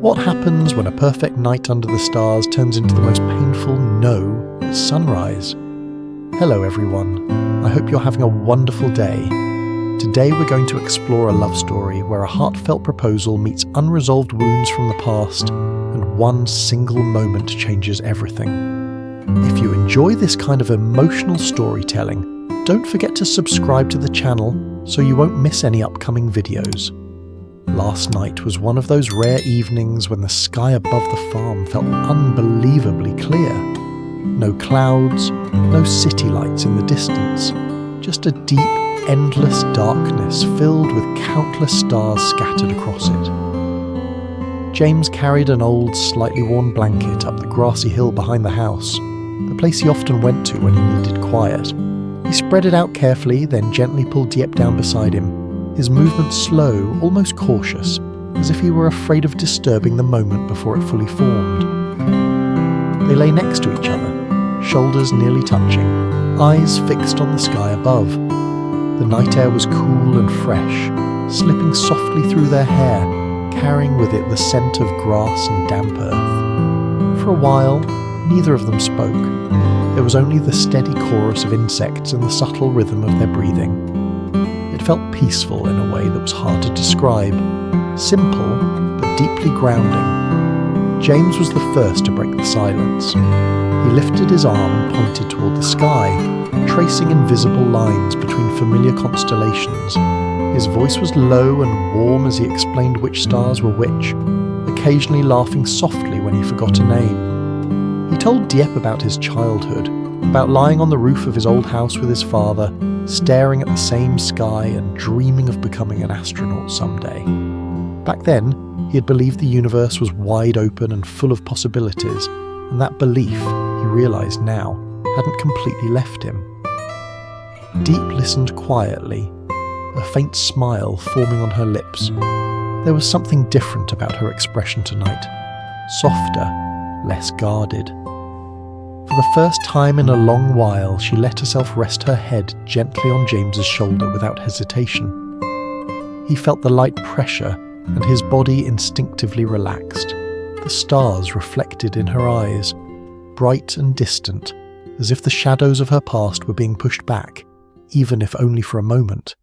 What happens when a perfect night under the stars turns into the most painful no at sunrise? Hello everyone, I hope you're having a wonderful day. Today we're going to explore a love story where a heartfelt proposal meets unresolved wounds from the past and one single moment changes everything. If you enjoy this kind of emotional storytelling, don't forget to subscribe to the channel so you won't miss any upcoming videos. Last night was one of those rare evenings when the sky above the farm felt unbelievably clear. No clouds, no city lights in the distance, just a deep, endless darkness filled with countless stars scattered across it. James carried an old, slightly worn blanket up the grassy hill behind the house, the place he often went to when he needed quiet. He spread it out carefully, then gently pulled Diep down beside him, his movements slow, almost cautious, as if he were afraid of disturbing the moment before it fully formed. They lay next to each other, shoulders nearly touching, eyes fixed on the sky above. The night air was cool and fresh, slipping softly through their hair, carrying with it the scent of grass and damp earth. For a while, neither of them spoke. There was only the steady chorus of insects and the subtle rhythm of their breathing. It felt peaceful in a way that was hard to describe, simple but deeply grounding. James was the first to break the silence. He lifted his arm and pointed toward the sky, tracing invisible lines between familiar constellations. His voice was low and warm as he explained which stars were which, occasionally laughing softly when he forgot a name. He told Diep about his childhood, about lying on the roof of his old house with his father, staring at the same sky and dreaming of becoming an astronaut someday. Back then, he had believed the universe was wide open and full of possibilities, and that belief, he realized now, hadn't completely left him. Diep listened quietly, a faint smile forming on her lips. There was something different about her expression tonight, softer, less guarded. For the first time in a long while, she let herself rest her head gently on James's shoulder without hesitation. He felt the light pressure, and his body instinctively relaxed. The stars reflected in her eyes, bright and distant, as if the shadows of her past were being pushed back, even if only for a moment.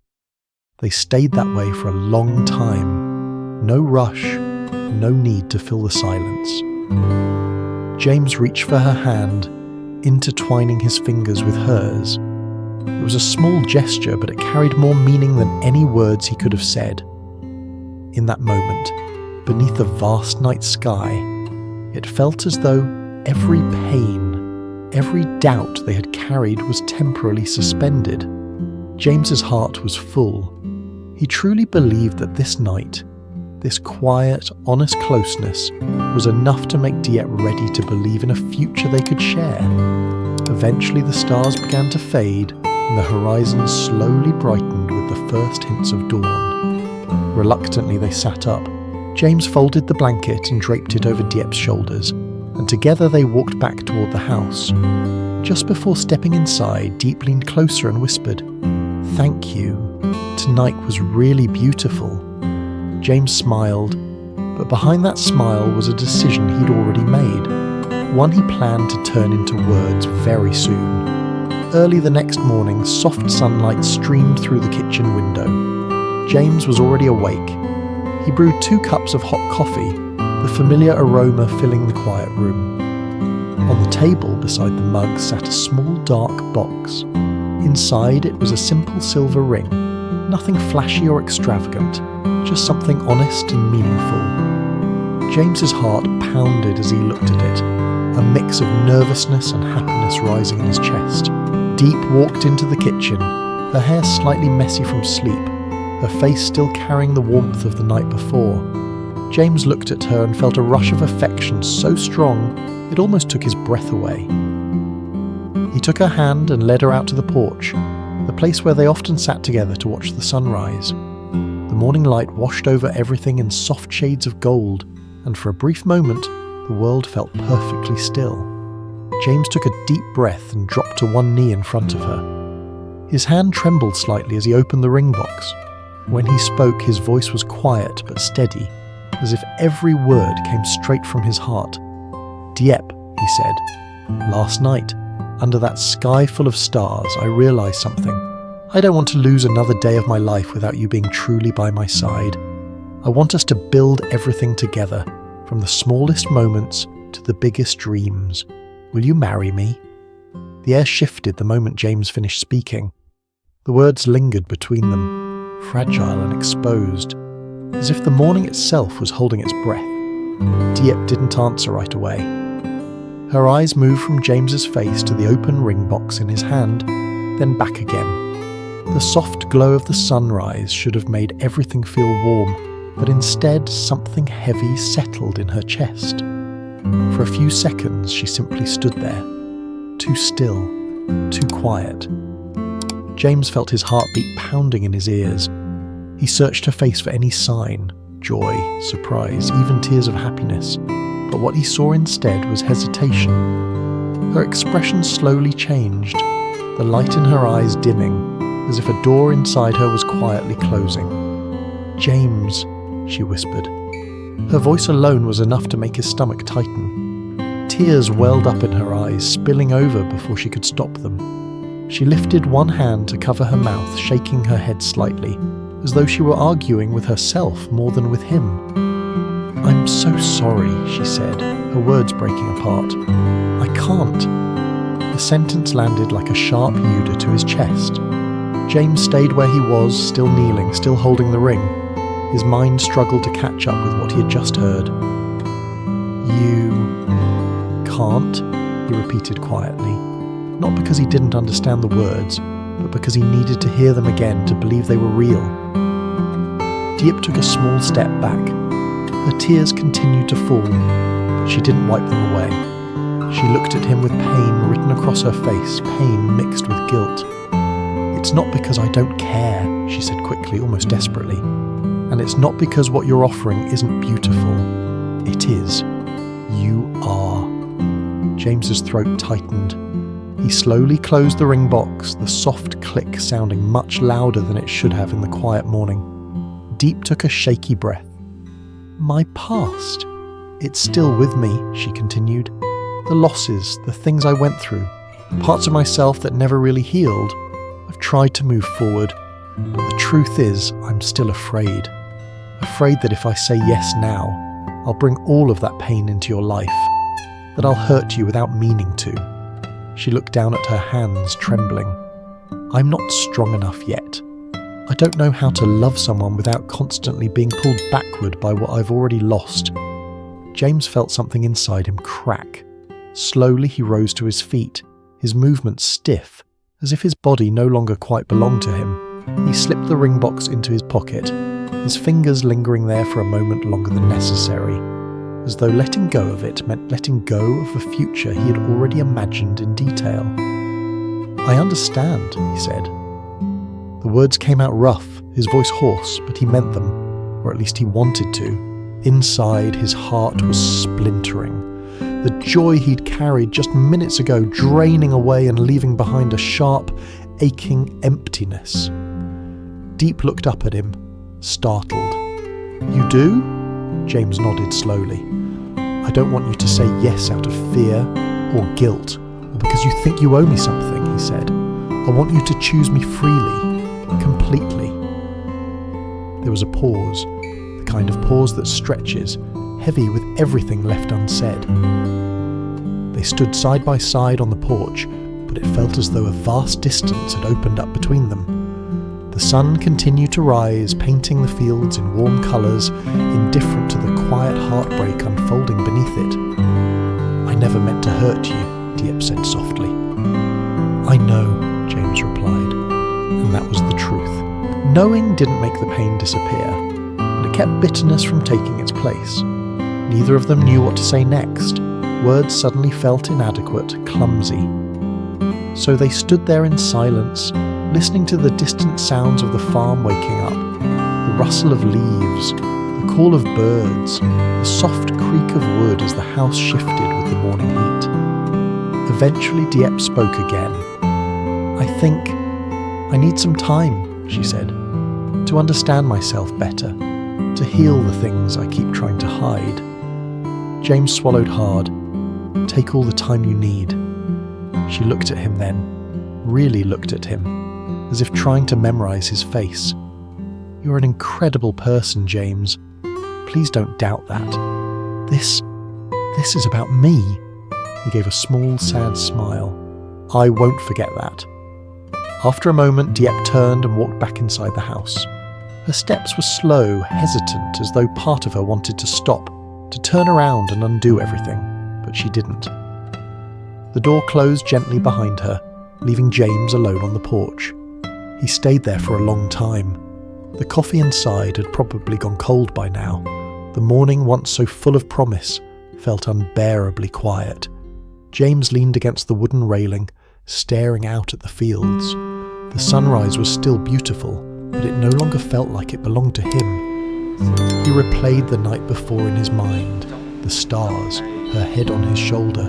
They stayed that way for a long time. No rush, no need to fill the silence. James reached for her hand, intertwining his fingers with hers. It was a small gesture, but it carried more meaning than any words he could have said. In that moment, beneath the vast night sky, it felt as though every pain, every doubt they had carried was temporarily suspended. James's heart was full. He truly believed that this night, this quiet, honest closeness was enough to make Diep ready to believe in a future they could share. Eventually the stars began to fade and the horizon slowly brightened with the first hints of dawn. Reluctantly they sat up. James folded the blanket and draped it over Diep's shoulders, and together they walked back toward the house. Just before stepping inside, Diep leaned closer and whispered, "Thank you. Tonight was really beautiful." James smiled, but behind that smile was a decision he'd already made, one he planned to turn into words very soon. Early the next morning, soft sunlight streamed through the kitchen window. James was already awake. He brewed 2 cups of hot coffee, the familiar aroma filling the quiet room. On the table beside the mug sat a small dark box. Inside it was a simple silver ring, nothing flashy or extravagant, just something honest and meaningful. James's heart pounded as he looked at it, a mix of nervousness and happiness rising in his chest. Diep walked into the kitchen, her hair slightly messy from sleep, her face still carrying the warmth of the night before. James looked at her and felt a rush of affection so strong it almost took his breath away. He took her hand and led her out to the porch, the place where they often sat together to watch the sunrise. The morning light washed over everything in soft shades of gold, and for a brief moment, the world felt perfectly still. James took a deep breath and dropped to one knee in front of her. His hand trembled slightly as he opened the ring box. When he spoke, his voice was quiet but steady. as if every word came straight from his heart. "Diep," he said, "last night, under that sky full of stars, I realised something. I don't want to lose another day of my life without you being truly by my side. I want us to build everything together, from the smallest moments to the biggest dreams. Will you marry me?" The air shifted the moment James finished speaking. The words lingered between them, fragile and exposed, as if the morning itself was holding its breath. Diep didn't answer right away. Her eyes moved from James's face to the open ring box in his hand, then back again. The soft glow of the sunrise should have made everything feel warm, but instead something heavy settled in her chest. For a few seconds she simply stood there, too still, too quiet. James felt his heartbeat pounding in his ears. He searched her face for any sign, joy, surprise, even tears of happiness, but what he saw instead was hesitation. Her expression slowly changed, the light in her eyes dimming, as if a door inside her was quietly closing. "James," she whispered. Her voice alone was enough to make his stomach tighten. Tears welled up in her eyes, spilling over before she could stop them. She lifted one hand to cover her mouth, shaking her head slightly, as though she were arguing with herself more than with him. "I'm so sorry," she said, her words breaking apart. "I can't." The sentence landed like a sharp Uda to his chest. James stayed where he was, still kneeling, still holding the ring. His mind struggled to catch up with what he had just heard. "You can't," he repeated quietly, not because he didn't understand the words, but because he needed to hear them again to believe they were real. Diep took a small step back. Her tears continued to fall, but she didn't wipe them away. She looked at him with pain written across her face, pain mixed with guilt. "It's not because I don't care," she said quickly, almost desperately. "And it's not because what you're offering isn't beautiful. It is. You are." James's throat tightened. He slowly closed the ring box, the soft click sounding much louder than it should have in the quiet morning. Diep took a shaky breath. "My past. It's still with me," she continued. "The losses, the things I went through, parts of myself that never really healed. I've tried to move forward, but the truth is I'm still afraid. Afraid that if I say yes now, I'll bring all of that pain into your life, that I'll hurt you without meaning to." She looked down at her hands, trembling. "I'm not strong enough yet. I don't know how to love someone without constantly being pulled backward by what I've already lost." James felt something inside him crack. Slowly he rose to his feet, his movements stiff, as if his body no longer quite belonged to him. He slipped the ring box into his pocket, his fingers lingering there for a moment longer than necessary, as though letting go of it meant letting go of a future he had already imagined in detail. "I understand," he said. The words came out rough, his voice hoarse, but he meant them, or at least he wanted to. Inside, his heart was splintering. The joy he'd carried just minutes ago draining away and leaving behind a sharp, aching emptiness. Diep looked up at him, startled. "You do?" James nodded slowly. "I don't want you to say yes out of fear or guilt or because you think you owe me something," he said. "I want you to choose me freely, completely." There was a pause, the kind of pause that stretches, heavy with everything left unsaid. They stood side by side on the porch, but it felt as though a vast distance had opened up between them. The sun continued to rise, painting the fields in warm colours, indifferent to the quiet heartbreak unfolding beneath it. "I never meant to hurt you," Diep said softly. "I know," James replied, and that was the truth. Knowing didn't make the pain disappear, but it kept bitterness from taking its place. Neither of them knew what to say next. Words suddenly felt inadequate, clumsy. So they stood there in silence, listening to the distant sounds of the farm waking up, the rustle of leaves, the call of birds, the soft creak of wood as the house shifted with the morning heat. Eventually Diep spoke again. "I think I need some time," she said, "to understand myself better, to heal the things I keep trying to hide. James swallowed hard. Take all the time you need. She looked at him then, really looked at him, as if trying to memorize his face. You're an incredible person, James. Please don't doubt that. This is about me. He gave a small, sad smile. I won't forget that. After a moment, Diep turned and walked back inside the house. Her steps were slow, hesitant, as though part of her wanted to stop, to turn around and undo everything, but she didn't. The door closed gently behind her, leaving James alone on the porch. He stayed there for a long time. The coffee inside had probably gone cold by now. The morning, once so full of promise, felt unbearably quiet. James leaned against the wooden railing, staring out at the fields. The sunrise was still beautiful, but it no longer felt like it belonged to him. He replayed the night before in his mind, the stars, her head on his shoulder,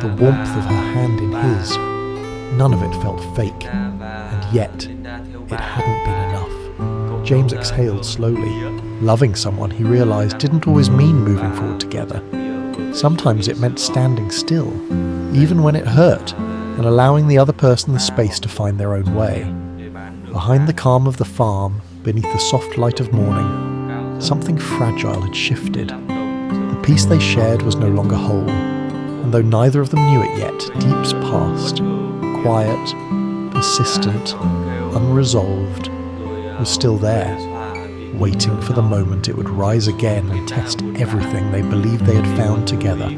the warmth of her hand in his. None of it felt fake, and yet it hadn't been enough. James exhaled slowly. Loving someone, he realised, didn't always mean moving forward together. Sometimes it meant standing still, even when it hurt, and allowing the other person the space to find their own way. Behind the calm of the farm, beneath the soft light of morning, something fragile had shifted. The peace they shared was no longer whole, and though neither of them knew it yet, Diep's past, quiet, persistent, unresolved, was still there, waiting for the moment it would rise again and test everything they believed they had found together.